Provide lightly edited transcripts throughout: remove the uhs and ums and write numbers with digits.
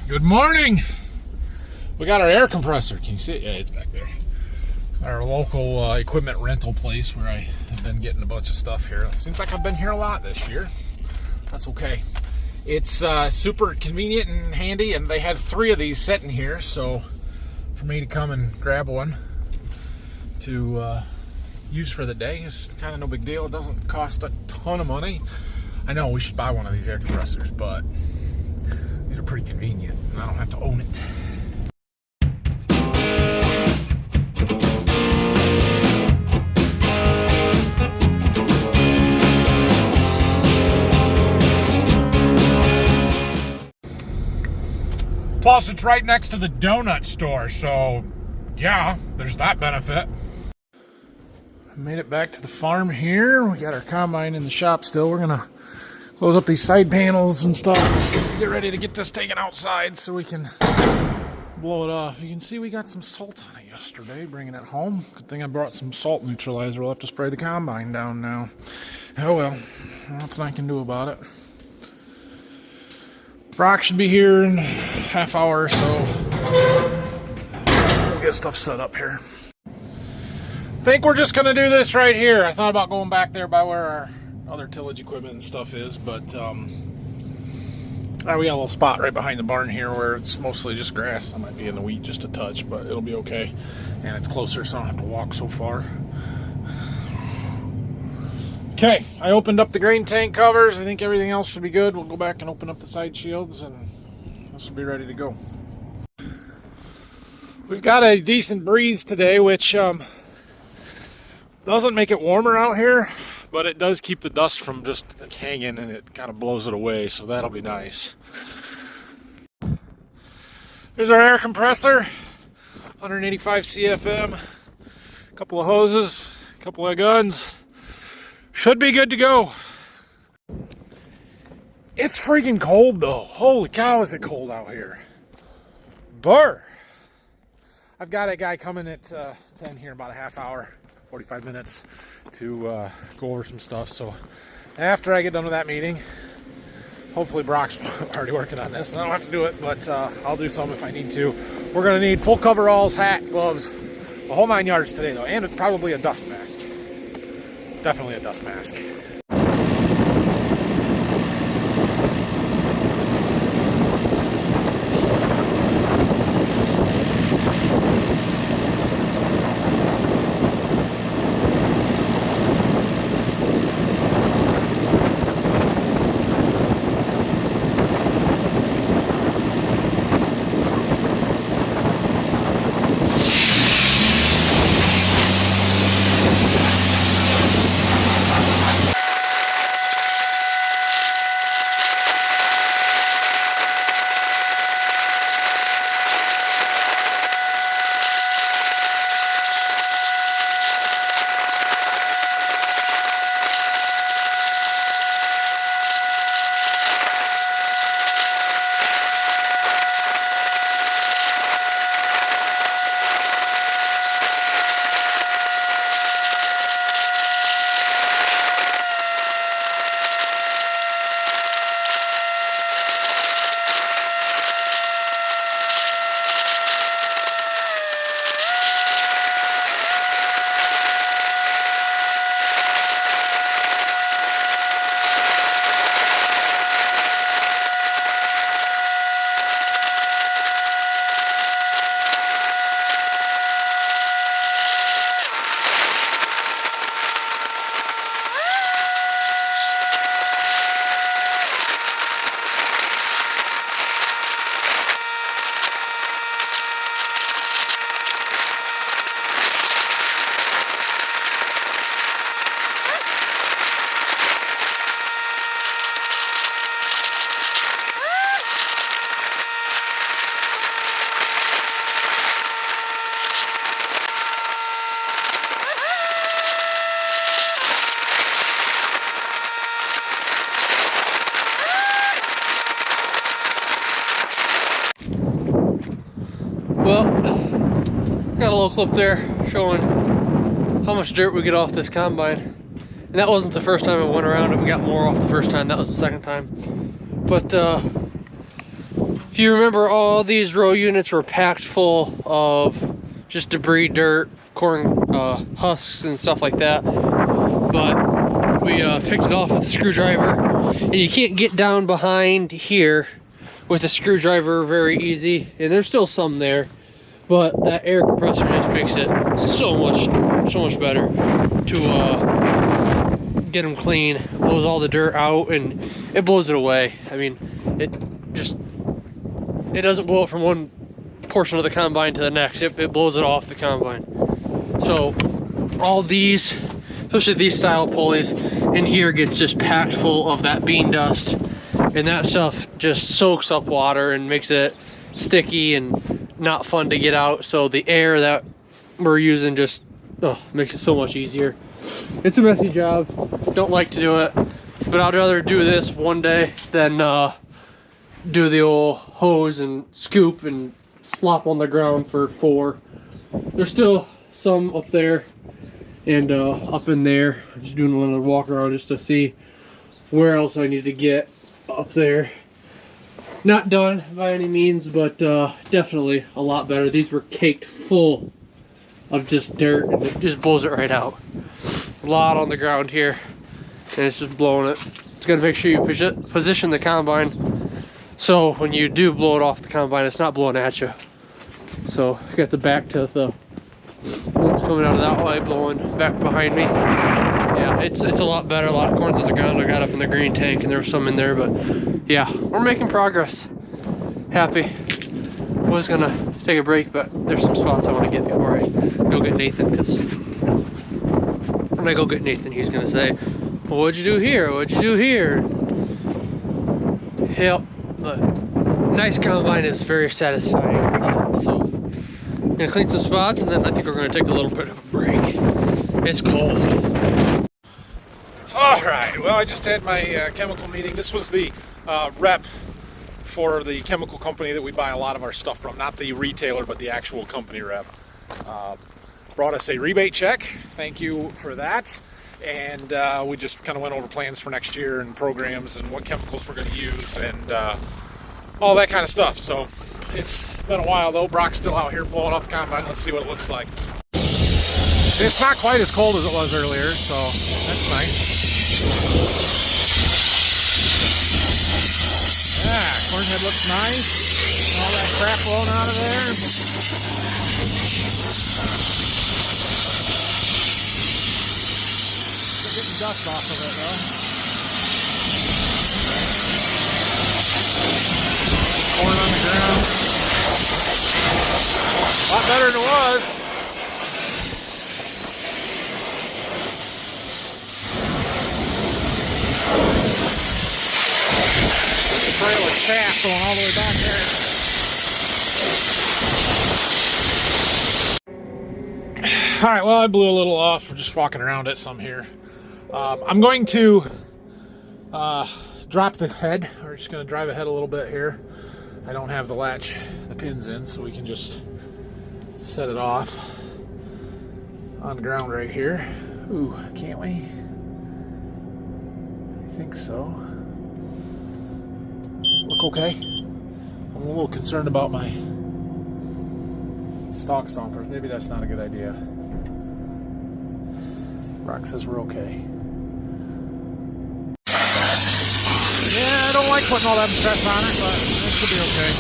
Good morning. We got our air compressor. Can you see it? Yeah, it's back there. Our local equipment rental place where I have been getting a bunch of stuff here. It seems like I've been here a lot this year. That's okay. It's super convenient and handy, and they had 3 of these sitting here, so for me to come and grab one to use for the day is kind of no big deal. It doesn't cost a ton of money. I know we should buy one of these air compressors, but these are pretty convenient, and I don't have to own it. Plus, it's right next to the donut store, so yeah, there's that benefit. I made it back to the farm here. We got our combine in the shop still. We're gonna close up these side panels and stuff. Get ready to get this taken outside so we can blow it off. You can see we got some salt on it yesterday, bringing it home. Good thing I brought some salt neutralizer. We'll have to spray the combine down now. Oh well, nothing I can do about it. Brock should be here in a half hour or so. We'll get stuff set up here. I think we're just gonna do this right here. I thought about going back there by where our other tillage equipment and stuff is, but we got a little spot right behind the barn here where it's mostly just grass. I might be in the wheat just a touch, but it'll be okay. And it's closer, so I don't have to walk so far. Okay, I opened up the grain tank covers. I think everything else should be good. We'll go back and open up the side shields, and this will be ready to go. We've got a decent breeze today, which doesn't make it warmer out here, but it does keep the dust from just hanging, and it kind of blows it away, so that'll be nice. Here's our air compressor, 185 CFM, a couple of hoses, a couple of guns. Should be good to go. It's freaking cold though. Holy cow, is it cold out here. Burr. I've got a guy coming at 10 here in about a half hour, 45 minutes to go over some stuff. So after I get done with that meeting, hopefully Brock's already working on this. I don't have to do it, but I'll do some if I need to. We're gonna need full coveralls, hat, gloves, a whole 9 yards today though, and it's probably a dust mask. Definitely a dust mask. Well, got a little clip there showing how much dirt we get off this combine. And that wasn't the first time I went around it. We got more off the first time. That was the second time. But If you remember, all these row units were packed full of just debris, dirt, corn husks and stuff like that. But we picked it off with a screwdriver, and you can't get down behind here with a screwdriver very easy, and there's still some there, but that air compressor just makes it so much better to get them clean, blows all the dirt out, and it blows it away. I mean, it doesn't blow it from one portion of the combine to the next. It blows it off the combine. So all these, especially these style pulleys in here, gets just packed full of that bean dust, and that stuff just soaks up water and makes it sticky and not fun to get out. So the air that we're using just makes it so much easier. It's a messy job, don't like to do it, but I'd rather do this one day than do the old hose and scoop and slop on the ground for 4. There's still some up there and up in there. I'm just doing a little walk around just to see where else I need to get up there. Not done by any means, but definitely a lot better. These were caked full of just dirt, and it just blows it right out. A lot on the ground here, and it's just blowing it. It's gonna make sure you position the combine so when you do blow it off the combine, it's not blowing at you. So I got the back to the one's coming out of that way, blowing back behind me. Yeah, it's a lot better. A lot of corn's on the ground. I got up in the green tank, and there was some in there, but yeah, we're making progress. Happy. Was gonna take a break, but there's some spots I want to get before I go get Nathan, because when I go get Nathan, he's gonna say, well, what'd you do here? What'd you do here? Yep, but nice combine is very satisfying. So I'm gonna clean some spots, and then I think we're gonna take a little bit of a break. It's cold. All right, well, I just had my chemical meeting. This was the rep for the chemical company that we buy a lot of our stuff from, not the retailer, but the actual company rep. Brought us a rebate check. Thank you for that. And we just kind of went over plans for next year and programs and what chemicals we're going to use and all that kind of stuff. So it's been a while though. Brock's still out here blowing off the combine. Let's see what it looks like. It's not quite as cold as it was earlier, so that's nice. Yeah, cornhead looks nice. All that crap blowing out of there. Still getting dust off of it though. Corn on the ground. A lot better than it was. Trail of chaff going all the way back there. All right, well, I blew a little off. We're just walking around it some here. I'm going to drop the head. We're just going to drive ahead a little bit here. I don't have the latch, the pins in, so we can just set it off on the ground right here. Ooh, can't we? I think so. Look okay? I'm a little concerned about my stock stompers. Maybe that's not a good idea. Rock says we're okay. Yeah, I don't like putting all that stress on it, but it should be okay.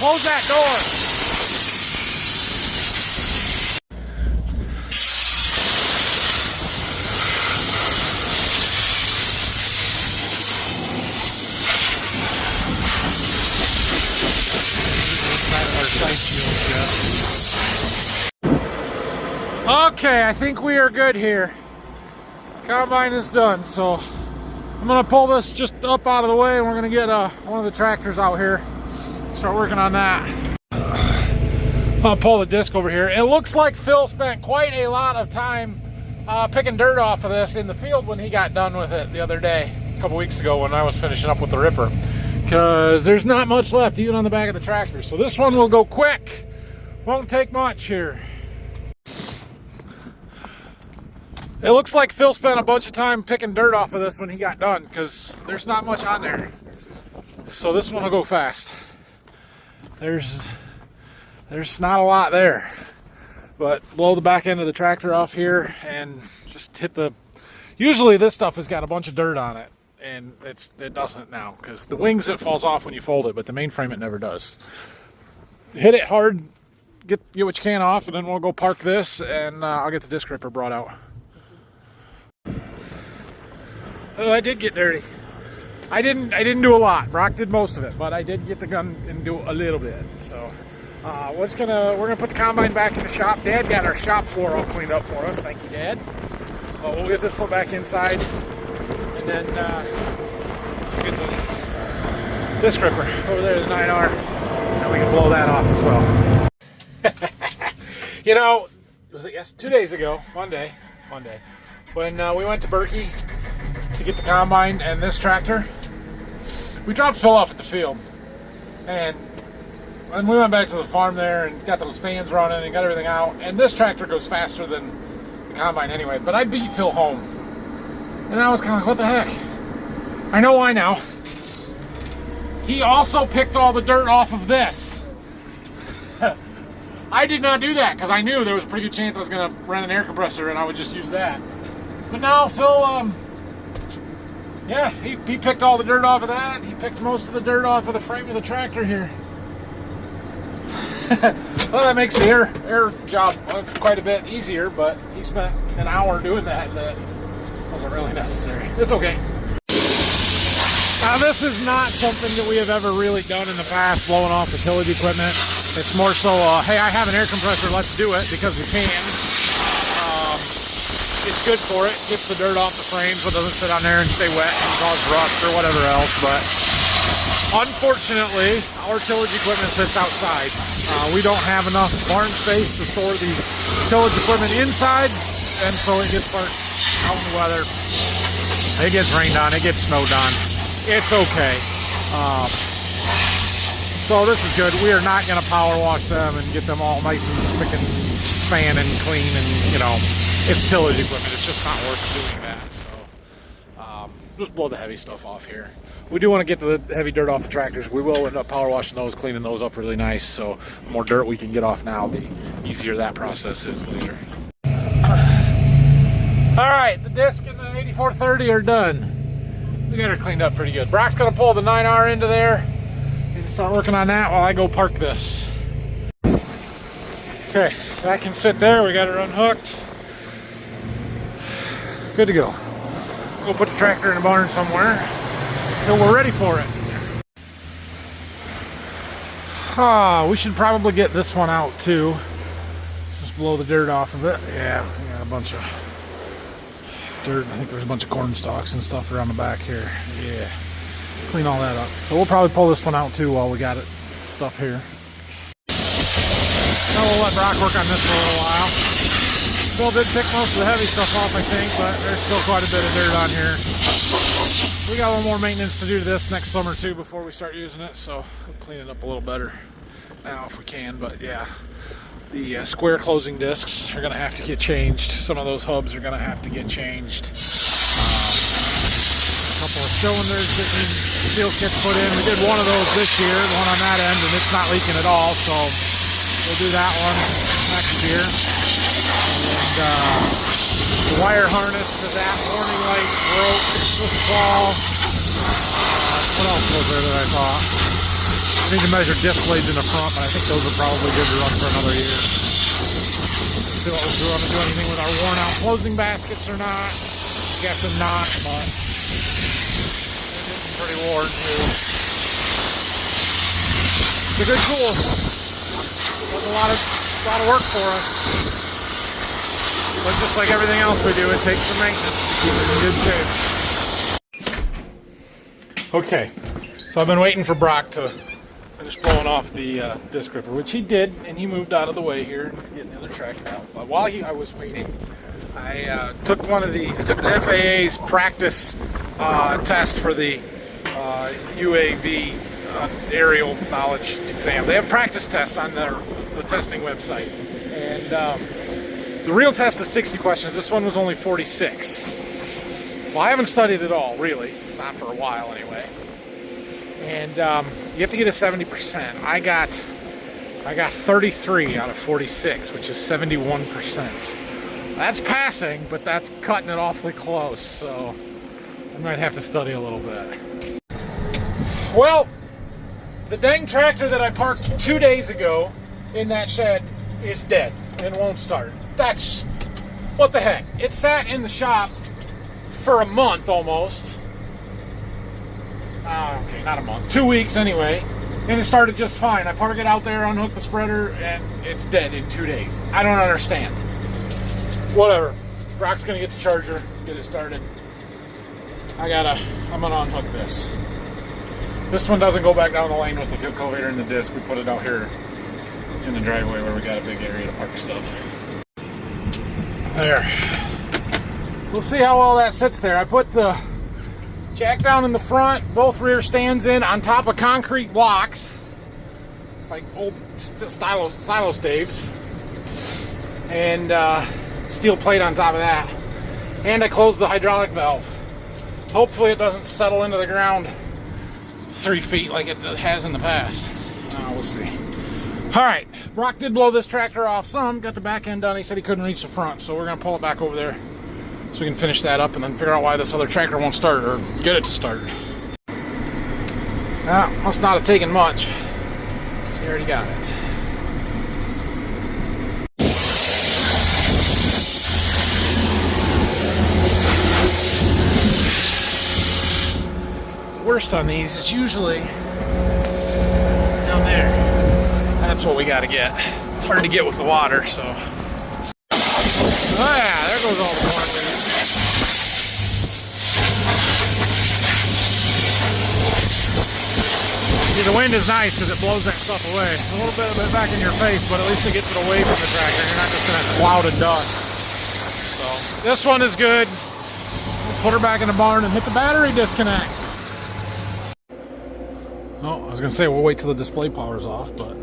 Close that door. Okay, I think we are good here. Combine is done, so I'm gonna pull this just up out of the way, and we're gonna get one of the tractors out here. Start working on that. I'll pull the disc over here. It looks like Phil spent quite a lot of time picking dirt off of this in the field when he got done with it the other day, a couple weeks ago when I was finishing up with the ripper. Because there's not much left even on the back of the tractor. So this one will go quick. Won't take much here. It looks like Phil spent a bunch of time picking dirt off of this when he got done because there's not much on there. So this one will go fast. There's not a lot there. But blow the back end of the tractor off here and just hit the... Usually this stuff has got a bunch of dirt on it. And it doesn't now because the wings, it falls off when you fold it, but the main frame it never does. Hit it hard, get what you can off, and then we'll go park this and I'll get the disc ripper brought out. Oh, I did get dirty. I didn't do a lot. Brock did most of it, but I did get the gun and do a little bit. So we're gonna put the combine back in the shop. Dad got our shop floor all cleaned up for us. Thank you, Dad. We'll get this put back inside. And then get the disc ripper over there, the 9R, and we can blow that off as well. You know, was it 2 days ago, Monday, when we went to Berkey to get the combine and this tractor, we dropped Phil off at the field. And when we went back to the farm there and got those fans running and got everything out, and this tractor goes faster than the combine anyway, but I beat Phil home. And I was kind of like, what the heck? I know why now. He also picked all the dirt off of this. I did not do that because I knew there was a pretty good chance I was going to rent an air compressor and I would just use that. But now Phil, yeah, he picked all the dirt off of that. He picked most of the dirt off of the frame of the tractor here. Well, that makes the air job quite a bit easier, but he spent an hour doing that. That wasn't really necessary. It's okay. Now this is not something that we have ever really done in the past, blowing off the tillage equipment. It's more so, hey, I have an air compressor, let's do it because we can. It's good for it, gets the dirt off the frame so it doesn't sit on there and stay wet and cause rust or whatever else. But unfortunately, our tillage equipment sits outside. We don't have enough barn space to store the tillage equipment inside, and so it gets parked out in the weather. It gets rained on, it gets snowed on. It's okay. So this is good. We are not going to power wash them and get them all nice and spick and span and clean, and you know, it's tillage equipment. It's just not worth doing that. So just blow the heavy stuff off here. We do want to get the heavy dirt off the tractors. We will end up power washing those, cleaning those up really nice. So the more dirt we can get off now, the easier that process is later. All right, the disc and the 8430 are done. We got her cleaned up pretty good. Brock's gonna pull the 9R into there and start working on that while I go park this. Okay, that can sit there. We got her unhooked. Good to go. We'll put the tractor in a barn somewhere until we're ready for it. We should probably get this one out too. Just blow the dirt off of it. Yeah, we got a bunch of dirt. I think there's a bunch of corn stalks and stuff around the back here. Yeah, clean all that up. So we'll probably pull this one out too while we got it stuff here. Now we'll let Brock work on this for a little while. Phil did pick most of the heavy stuff off, I think, but there's still quite a bit of dirt on here. We got a little more maintenance to do to this next summer too before we start using it, so we'll clean it up a little better now if we can. But yeah, the square closing discs are going to have to get changed. Some of those hubs are going to have to get changed. A couple of cylinders that need seal kits put in. We did one of those this year, the one on that end, and it's not leaking at all, so we'll do that one next year. And the wire harness to that warning light broke this fall. What else was there that I thought? I need to measure disc blades in the front, but I think those are probably good to run for another year. Still, if we want to do anything with our worn out closing baskets or not. I'm guessing not, but they're getting pretty worn too. It's a good tool. It does a lot of work for us. But just like everything else we do, it takes some maintenance to keep it in good shape. Okay, so I've been waiting for Brock to finished blowing off the disc ripper, which he did, and he moved out of the way here and getting the other tractor out. But while I was waiting, I took the FAA's practice test for the UAV aerial knowledge exam. They have practice tests on the testing website, and the real test is 60 questions. This one was only 46. Well, I haven't studied at all, really, not for a while anyway. And you have to get a 70%. I got 33 out of 46, which is 71%. That's passing, but that's cutting it awfully close, so I might have to study a little bit. Well, the dang tractor that I parked 2 days ago in that shed is dead and won't start. That's, what the heck? It sat in the shop for a month almost. Okay, not a month. 2 weeks anyway. And it started just fine. I park it out there, unhook the spreader, and it's dead in 2 days. I don't understand. Whatever. Brock's gonna get the charger, get it started. I'm gonna unhook this. This one doesn't go back down the lane with the fuel cultivator and the disc. We put it out here in the driveway where we got a big area to park stuff. There. We'll see how well that sits there. I put the jack down in the front, both rear stands in on top of concrete blocks, like old silo staves, and steel plate on top of that. And I closed the hydraulic valve. Hopefully it doesn't settle into the ground 3 feet like it has in the past. We'll see. All right, Brock did blow this tractor off some, got the back end done. He said he couldn't reach the front, so we're gonna pull it back over there so we can finish that up and then figure out why this other tractor won't start, or get it to start. Must not have taken much. So he already got it. Worst on these is usually down there. That's what we got to get. It's hard to get with the water, so. Oh yeah, there goes all the corn beans. See, the wind is nice because it blows that stuff away. A little bit of it back in your face, but at least it gets it away from the tractor. You're not just in a cloud of dust. So this one is good. We'll put her back in the barn and hit the battery disconnect. Oh, I was gonna say we'll wait till the display power's off, but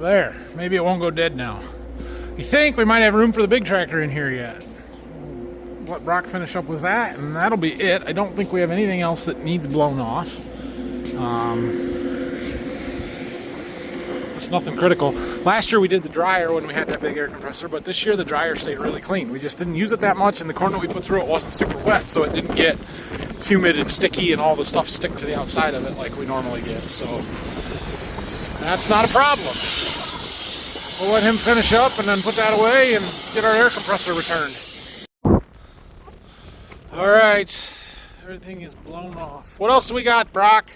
there. Maybe it won't go dead now. You think we might have room for the big tractor in here yet? Let Brock finish up with that, and that'll be it. I don't think we have anything else that needs blown off. It's nothing critical. Last year we did the dryer when we had that big air compressor, but this year the dryer stayed really clean. We just didn't use it that much, and the corn that we put through it wasn't super wet, so it didn't get humid and sticky and all the stuff stick to the outside of it like we normally get. So that's not a problem. We'll let him finish up and then put that away and get our air compressor returned. All right, everything is blown off. What else do we got, Brock?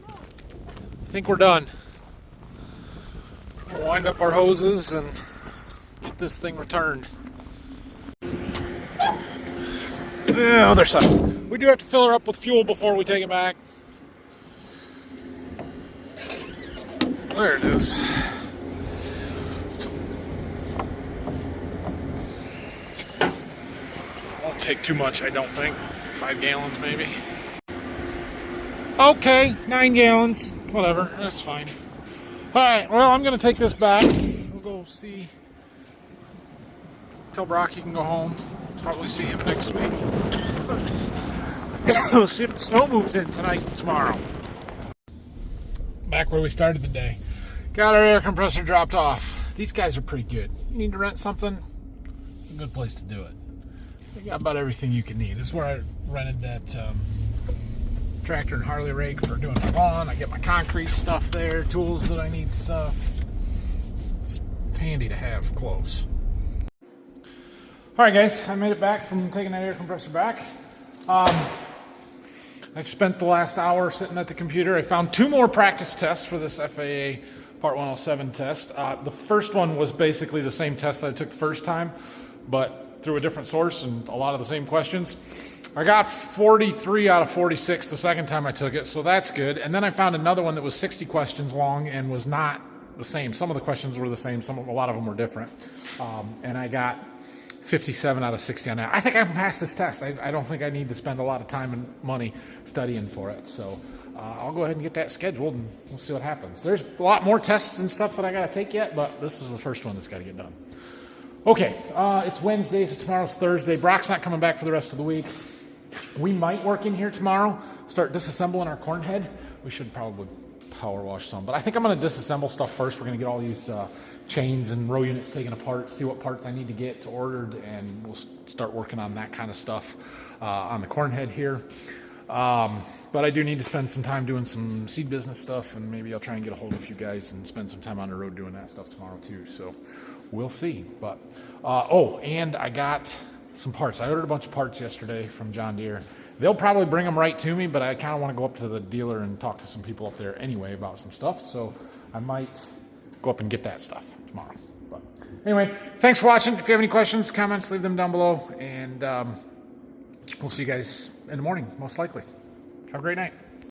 I think we're done. We'll wind up our hoses and get this thing returned. The other side. We do have to fill her up with fuel before we take it back. There it is. Won't take too much, I don't think. 5 gallons maybe. Okay, 9 gallons. Whatever, that's fine. Alright, well, I'm going to take this back. We'll go see. Tell Brock he can go home. Probably see him next week. We'll see if the snow moves in tonight and tomorrow. Back where we started the day. Got our air compressor dropped off. These guys are pretty good. You need to rent something? It's a good place to do it. They got about everything you can need. This is where I rented that tractor and Harley rig for doing my lawn. I get my concrete stuff there, tools that I need stuff. It's handy to have close. Alright guys, I made it back from taking that air compressor back. I've spent the last hour sitting at the computer. I found 2 more practice tests for this FAA Part 107 test. The first one was basically the same test that I took the first time, but through a different source and a lot of the same questions. I got 43 out of 46 the second time I took it, so that's good. And then I found another one that was 60 questions long and was not the same. Some of the questions were the same, a lot of them were different. And I got 57 out of 60 on that. I think I can pass this test. I don't think I need to spend a lot of time and money studying for it. So I'll go ahead and get that scheduled, and we'll see what happens. There's a lot more tests and stuff that I got to take yet, but this is the first one that's got to get done. Okay, it's Wednesday, so tomorrow's Thursday. Brock's not coming back for the rest of the week. We might work in here tomorrow, start disassembling our corn head. We should probably power wash some, but I think I'm going to disassemble stuff first. We're going to get all these chains and row units taken apart, see what parts I need to get ordered, and we'll start working on that kind of stuff on the corn head here. But I do need to spend some time doing some seed business stuff, and maybe I'll try and get a hold of a few guys and spend some time on the road doing that stuff tomorrow too. So we'll see. But and I got some parts. I ordered a bunch of parts yesterday from John Deere. They'll probably bring them right to me, but I kind of want to go up to the dealer and talk to some people up there anyway about some stuff. So I might go up and get that stuff tomorrow. But anyway, thanks for watching. If you have any questions, comments, leave them down below, and we'll see you guys in the morning, most likely. Have a great night.